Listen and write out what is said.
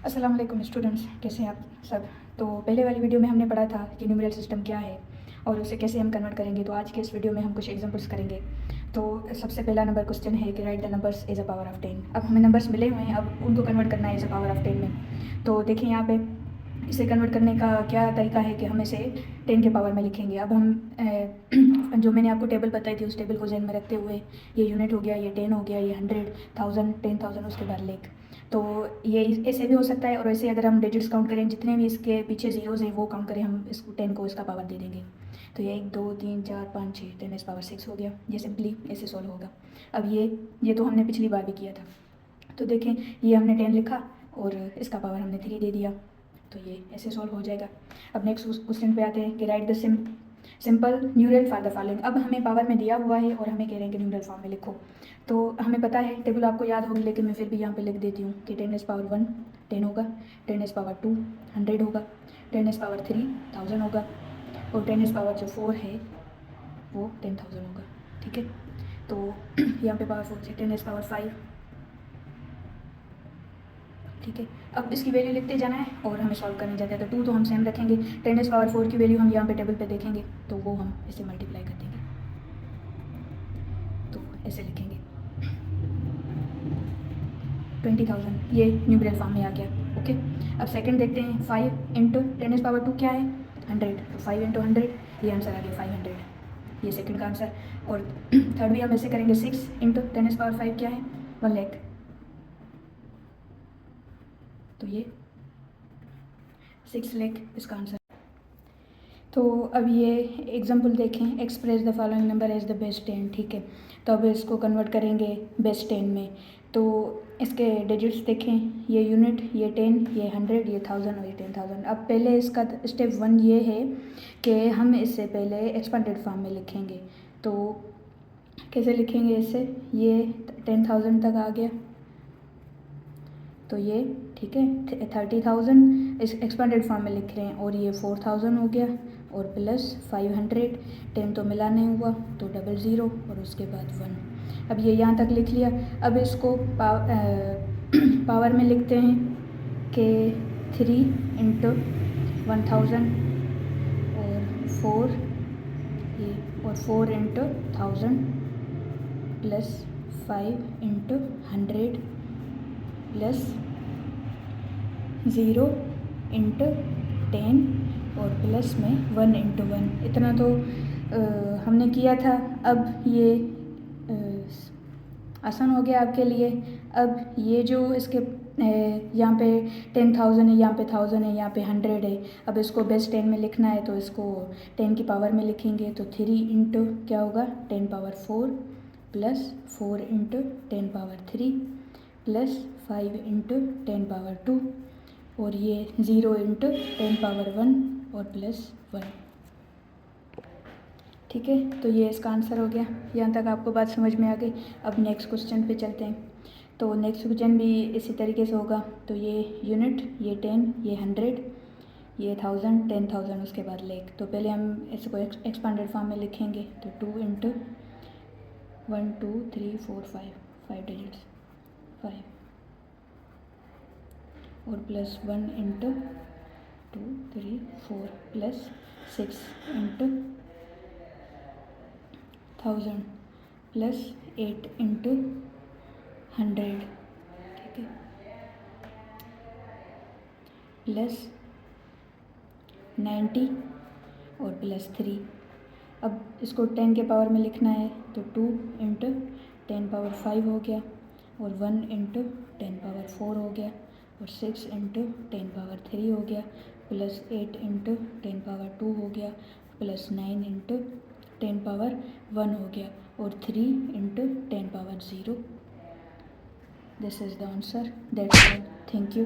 अस्सलाम वालेकुम स्टूडेंट्स, कैसे हैं आप सब। तो पहले वाली वीडियो में हमने पढ़ा था कि न्यूमेरिकल सिस्टम क्या है और उसे कैसे हम कन्वर्ट करेंगे। तो आज के इस वीडियो में हम कुछ एग्जांपल्स करेंगे। तो सबसे पहला नंबर क्वेश्चन है कि write the numbers as a power of 10। अब हमें नंबर्स मिले हुए हैं, अब उनको कन्वर्ट करना है एज अ पावर ऑफ 10 में। तो देखिए यहाँ पे इसे कन्वर्ट करने का क्या तरीका है कि हम इसे 10 के पावर में लिखेंगे। अब हम जो मैंने आपको टेबल बताई थी उस टेबल को ध्यान में रखते हुए, ये यूनिट हो गया, ये 10 हो गया, ये 100, 1000, 10,000, उसके बाद लेख। तो ये ऐसे भी हो सकता है और ऐसे अगर हम डिजिट्स काउंट करें, जितने भी इसके पीछे जीरोज़ हैं वो काउंट करें, हम इसको 10 को इसका पावर दे देंगे। तो ये 1 2 3 4 5 6, 10 इस पावर 6 हो गया। ये सिंपली ऐसे सॉल्व होगा। अब ये तो हमने पिछली बार भी किया था। तो देखें, ये हमने 10 लिखा और इसका पावर हमने 3 दे दिया, तो ये ऐसे सॉल्व हो जाएगा। अब नेक्स्ट क्वेश्चन पे आते हैं कि write the simple numeral for the following. अब हमें पावर में दिया हुआ है और हमें कह रहे हैं कि न्यूमरल फॉर्म में लिखो। तो हमें पता है, टेबल आपको याद होगी, लेकिन मैं फिर भी यहाँ पे लिख देती हूँ कि 10 इस पावर 1 10 होगा, 10 इस पावर 2 100 होगा, 10 इस पावर 3 1000 होगा, और 10 इस पावर जो 4 है वो 10,000 होगा। ठीक है, तो यहाँ पे पावर 4 से 10 इस पावर 5। ठीक है, अब इसकी वैल्यू लिखते जाना है और हमें सॉल्व करने जाते हैं। तो 2 तो हम सेम रखेंगे, 10 इस पावर 4 की वैल्यू हम यहाँ पे टेबल पे देखेंगे तो वो हम इसे मल्टीप्लाई कर देंगे, तो ऐसे लिखेंगे 20,000। ये न्यूमरल फॉर्म में आ गया। ओके, अब सेकंड देखते हैं। 5 इंटू 10 इस पावर 2 क्या है 100, तो 5 इंटू 100, ये आंसर आ गया 500। ये सेकंड का आंसर। और थर्ड भी हम ऐसे करेंगे। 6 इंटू 10 इस पावर 5 क्या है 1 लाख, तो ये 6 लाख इसका आंसर। तो अब ये एग्जाम्पल देखें, express the following number as the base 10। ठीक है, तो अब इसको कन्वर्ट करेंगे बेस 10 में। तो इसके डिजिट्स देखें, ये यूनिट, ये 10, ये 100, ये 1000 और ये 10,000। अब पहले इसका स्टेप 1 ये है कि हम इससे पहले एक्सपेंडेड फॉर्म में लिखेंगे। तो कैसे लिखेंगे इससे, ये 10,000 तक आ गया, तो ये ठीक है 30,000 इस एक्सपेंडेड फॉर्म में लिख रहे हैं, और ये 4,000 हो गया, और प्लस 500, 10 तो मिला नहीं हुआ तो 00 और उसके बाद 1। अब ये यहाँ तक लिख लिया। अब इसको पावर में लिखते हैं कि 3 इंटू 1000 और 4, ये और 4 into 1000 plus 5 into 100 plus 0 into 10 और प्लस में 1 इंटू 1। इतना तो हमने किया था। अब ये आसान हो गया आपके लिए। अब ये जो इसके यहाँ पे 10,000 है, यहाँ पे 1000 है, यहाँ पे 100 है। अब इसको बेस 10 में लिखना है, तो इसको 10 की पावर में लिखेंगे। तो 3 इंटू क्या होगा 10 power 4 plus 4 into 10 power 3 plus 5 into 10 power 2 और ये 0 इंटू 10 पावर 1 और प्लस 1। ठीक है, तो ये इसका आंसर हो गया। यहाँ तक आपको बात समझ में आ गई। अब नेक्स्ट क्वेश्चन पे चलते हैं। तो नेक्स्ट क्वेश्चन भी इसी तरीके से होगा। तो ये यूनिट, ये 10, ये 100, ये 1000, 10,000, उसके बाद लेख। तो पहले हम इसको एक्सपांडेड फॉर्म में लिखेंगे। तो 2 इंटू 1 2 3 4 5 डिजिट्स 5 और plus 1 into 2 3 4 plus 6 into 1000 plus 8 into 100। ठीक है, प्लस 90 और प्लस 3। अब इसको 10 के पावर में लिखना है। तो 2 इंटू 10 पावर 5 हो गया, और 1 इंटू 10 पावर 4 हो गया, और 6 इंटू 10 पावर 3 हो गया, प्लस 8 इंटू 10 पावर 2 हो गया, प्लस 9 इंटू 10 पावर 1 हो गया, और 3 into 10 power 0। This is the answer. That's all. Thank you.